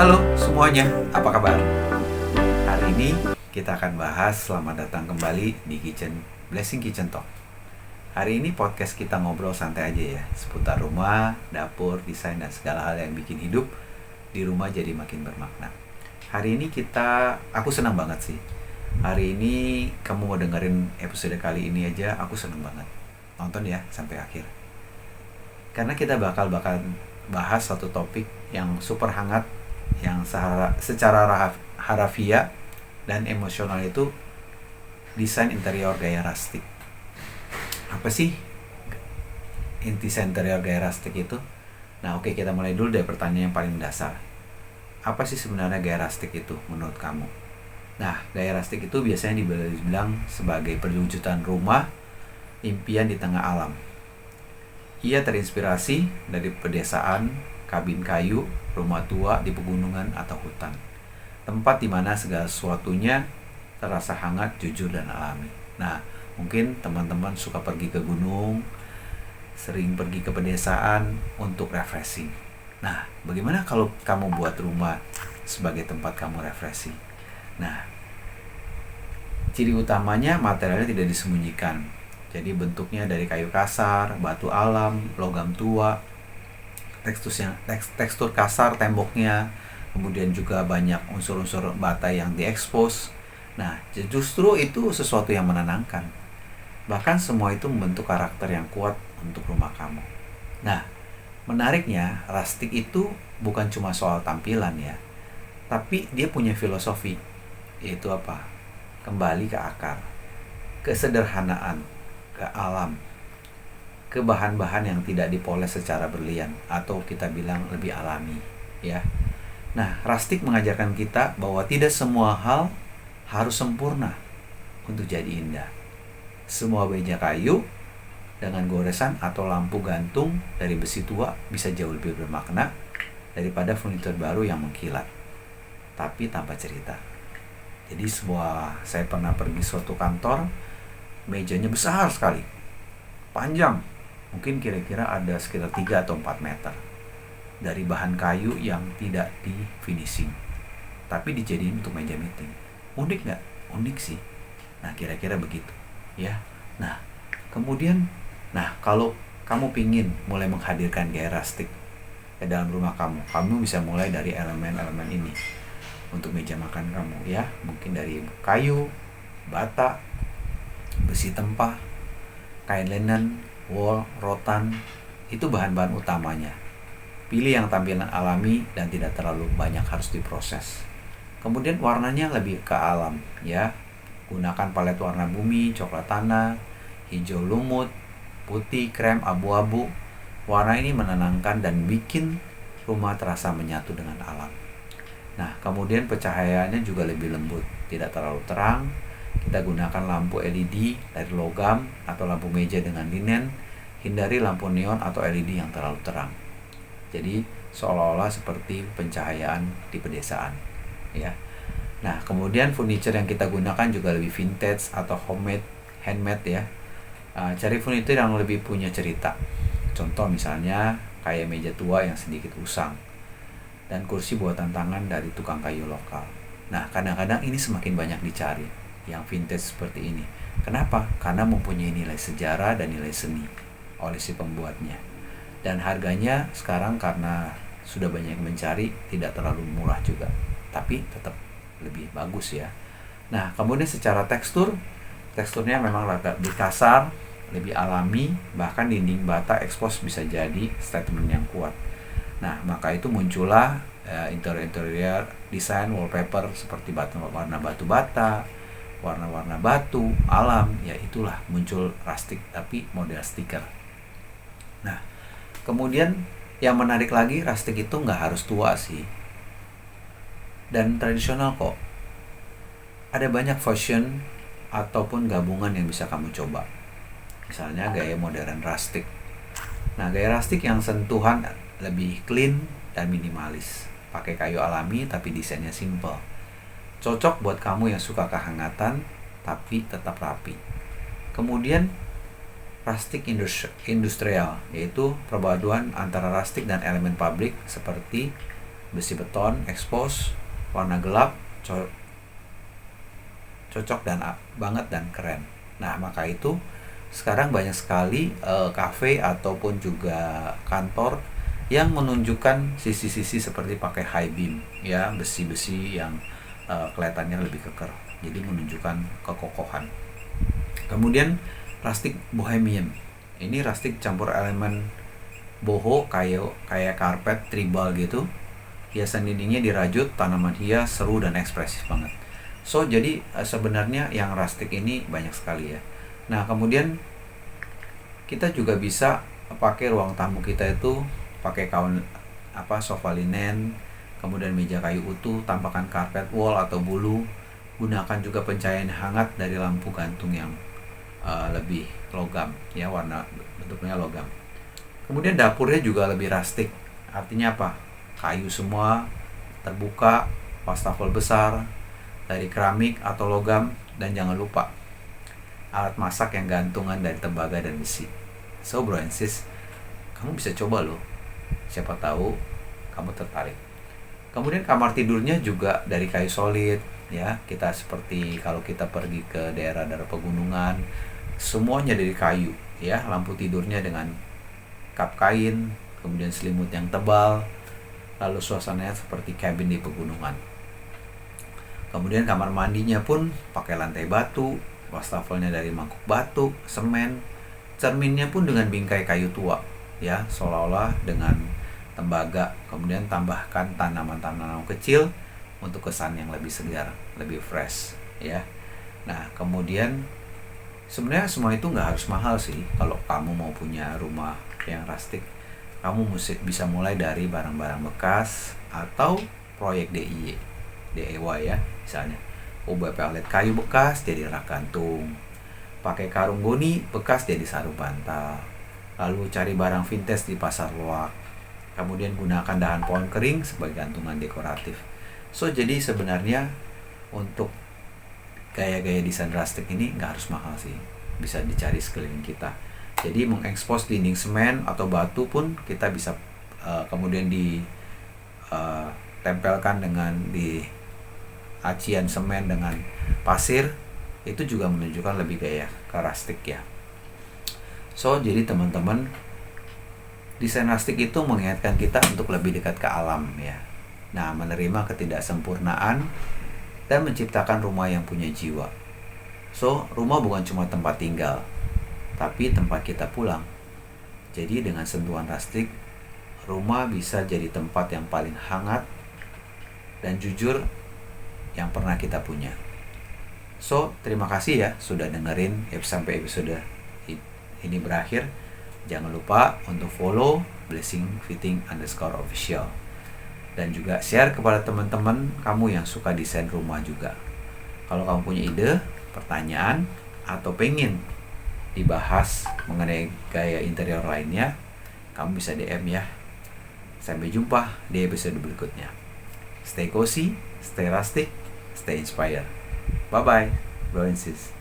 Halo semuanya, apa kabar? Hari ini kita akan bahas selamat datang kembali di Blessing Kitchen Talk. Hari ini podcast kita ngobrol santai aja ya, seputar rumah, dapur, desain, dan segala hal yang bikin hidup di rumah jadi makin bermakna. Hari ini aku senang banget sih. Hari ini kamu mau dengerin episode kali ini aja, aku senang banget. Nonton ya sampai akhir. Karena kita bakal bahas satu topik yang super hangat, yang secara harafiah dan emosional, itu desain interior gaya rustic. Apa sih desain interior gaya rustic itu? Nah oke, kita mulai dulu dari pertanyaan yang paling dasar. Apa sih sebenarnya gaya rustic itu menurut kamu? Nah, gaya rustic itu biasanya dibilang sebagai perwujudan rumah impian di tengah alam. Ia terinspirasi dari pedesaan, kabin kayu, rumah tua di pegunungan atau hutan. Tempat di mana segala sesuatunya terasa hangat, jujur, dan alami. Nah, mungkin teman-teman suka pergi ke gunung, sering pergi ke pedesaan untuk refreshing. Nah, bagaimana kalau kamu buat rumah sebagai tempat kamu refreshing? Nah, ciri utamanya materialnya tidak disembunyikan. Jadi bentuknya dari kayu kasar, batu alam, logam tua, tekstur kasar temboknya, kemudian juga banyak unsur-unsur bata yang diekspos. Nah, justru itu sesuatu yang menenangkan. Bahkan semua itu membentuk karakter yang kuat untuk rumah kamu. Nah, menariknya, rustic itu bukan cuma soal tampilan ya, tapi dia punya filosofi, yaitu apa? Kembali ke akar, kesederhanaan, ke alam, ke bahan-bahan yang tidak dipoles secara berlian, atau kita bilang lebih alami ya. Nah, rustic mengajarkan kita bahwa tidak semua hal harus sempurna untuk jadi indah. Semua meja kayu dengan goresan atau lampu gantung dari besi tua bisa jauh lebih bermakna daripada furnitur baru yang mengkilat tapi tanpa cerita. Jadi saya pernah pergi suatu kantor, mejanya besar sekali, panjang, mungkin kira-kira ada sekitar 3 atau 4 meter, dari bahan kayu yang tidak di finishing, tapi dijadiin untuk meja meeting. Unik nggak? Unik sih. Nah, kira-kira begitu ya. Nah, kemudian, kalau kamu pingin mulai menghadirkan gaya rustic ke dalam rumah kamu bisa mulai dari elemen-elemen ini untuk meja makan kamu ya. Mungkin dari kayu, bata, besi tempah, kain linen, wol, rotan, itu bahan-bahan utamanya. Pilih yang tampilan alami dan tidak terlalu banyak harus diproses. Kemudian warnanya lebih ke alam ya. Gunakan palet warna bumi, coklat tanah, hijau lumut, putih, krem, abu-abu. Warna ini menenangkan dan bikin rumah terasa menyatu dengan alam. Nah, kemudian pencahayaannya juga lebih lembut, tidak terlalu terang. Kita gunakan lampu LED dari logam atau lampu meja dengan linen. Hindari lampu neon atau LED yang terlalu terang. Jadi seolah-olah seperti pencahayaan di pedesaan ya. Nah, kemudian furniture yang kita gunakan juga lebih vintage atau handmade ya. Cari furniture yang lebih punya cerita. Contoh misalnya kayak meja tua yang sedikit usang dan kursi buatan tangan dari tukang kayu lokal. Nah, kadang-kadang ini semakin banyak dicari yang vintage seperti ini. Kenapa? Karena mempunyai nilai sejarah dan nilai seni oleh si pembuatnya. Dan harganya sekarang karena sudah banyak yang mencari, tidak terlalu murah juga, tapi tetap lebih bagus ya. Nah, kemudian secara teksturnya memang lebih kasar, lebih alami, bahkan dinding bata ekspos bisa jadi statement yang kuat. Nah, maka itu muncullah interior desain wallpaper seperti warna batu bata, warna-warna batu, alam, ya itulah muncul rustic tapi model stiker. Nah, kemudian yang menarik lagi, rustic itu nggak harus tua sih, dan tradisional kok. Ada banyak version ataupun gabungan yang bisa kamu coba. Misalnya gaya modern rustic. Nah, gaya rustic yang sentuhan lebih clean dan minimalis, pakai kayu alami tapi desainnya simple. Cocok buat kamu yang suka kehangatan tapi tetap rapi. Kemudian rustic industrial, yaitu perpaduan antara rustic dan elemen pabrik seperti besi beton, expose, warna gelap, cocok banget dan keren. Nah, maka itu sekarang banyak sekali kafe ataupun juga kantor yang menunjukkan sisi-sisi seperti pakai high beam, ya, besi-besi yang kelihatannya lebih keker. Jadi menunjukkan kekokohan. Kemudian rustic bohemian. Ini rustic campur elemen boho kayak karpet tribal gitu. Hiasan dindingnya dirajut tanaman hias seru dan ekspresif banget. So jadi sebenarnya yang rustic ini banyak sekali ya. Nah, kemudian kita juga bisa pakai ruang tamu kita itu pakai sofa linen, kemudian meja kayu utuh, tambahkan karpet wall atau bulu. Gunakan juga pencahayaan hangat dari lampu gantung yang lebih logam, ya, warna bentuknya logam. Kemudian dapurnya juga lebih rustic. Artinya apa? Kayu semua, terbuka, wastafel besar dari keramik atau logam, dan jangan lupa alat masak yang gantungan dari tembaga dan besi. So bro and sis, kamu bisa coba loh. Siapa tahu kamu tertarik. Kemudian kamar tidurnya juga dari kayu solid, ya. Kita seperti kalau kita pergi ke daerah-daerah pegunungan, semuanya dari kayu, ya. Lampu tidurnya dengan kap kain, kemudian selimut yang tebal, lalu suasananya seperti cabin di pegunungan. Kemudian kamar mandinya pun pakai lantai batu, wastafelnya dari mangkuk batu, semen, cerminnya pun dengan bingkai kayu tua, ya, seolah-olah dengan tembaga. Kemudian tambahkan tanaman-tanaman kecil untuk kesan yang lebih segar, lebih fresh, ya. Nah, kemudian sebenarnya semua itu nggak harus mahal sih. Kalau kamu mau punya rumah yang rustic, kamu bisa mulai dari barang-barang bekas atau proyek DIY ya, misalnya ubah pelet kayu bekas jadi rak gantung, pakai karung goni bekas jadi sarung bantal, lalu cari barang vintage di pasar loak, kemudian gunakan dahan pohon kering sebagai gantungan dekoratif. So jadi sebenarnya untuk gaya-gaya desain rustic ini nggak harus mahal sih, bisa dicari sekeliling kita. Jadi mengekspos dinding semen atau batu pun kita bisa kemudian ditempelkan dengan di acian semen dengan pasir, itu juga menunjukkan lebih gaya ke rustic ya. So jadi teman-teman, desain rustic itu mengingatkan kita untuk lebih dekat ke alam ya. Nah, menerima ketidaksempurnaan dan menciptakan rumah yang punya jiwa. So rumah bukan cuma tempat tinggal, tapi tempat kita pulang. Jadi dengan sentuhan rustic, rumah bisa jadi tempat yang paling hangat dan jujur yang pernah kita punya. So, terima kasih ya sudah dengerin sampai episode ini berakhir. Jangan lupa untuk follow blessingfitting_official. Dan juga share kepada teman-teman kamu yang suka desain rumah juga. Kalau kamu punya ide, pertanyaan, atau pengen dibahas mengenai gaya interior lainnya, kamu bisa DM ya. Sampai jumpa di episode berikutnya. Stay cozy, stay rustic, stay inspired. Bye-bye, bro and sis.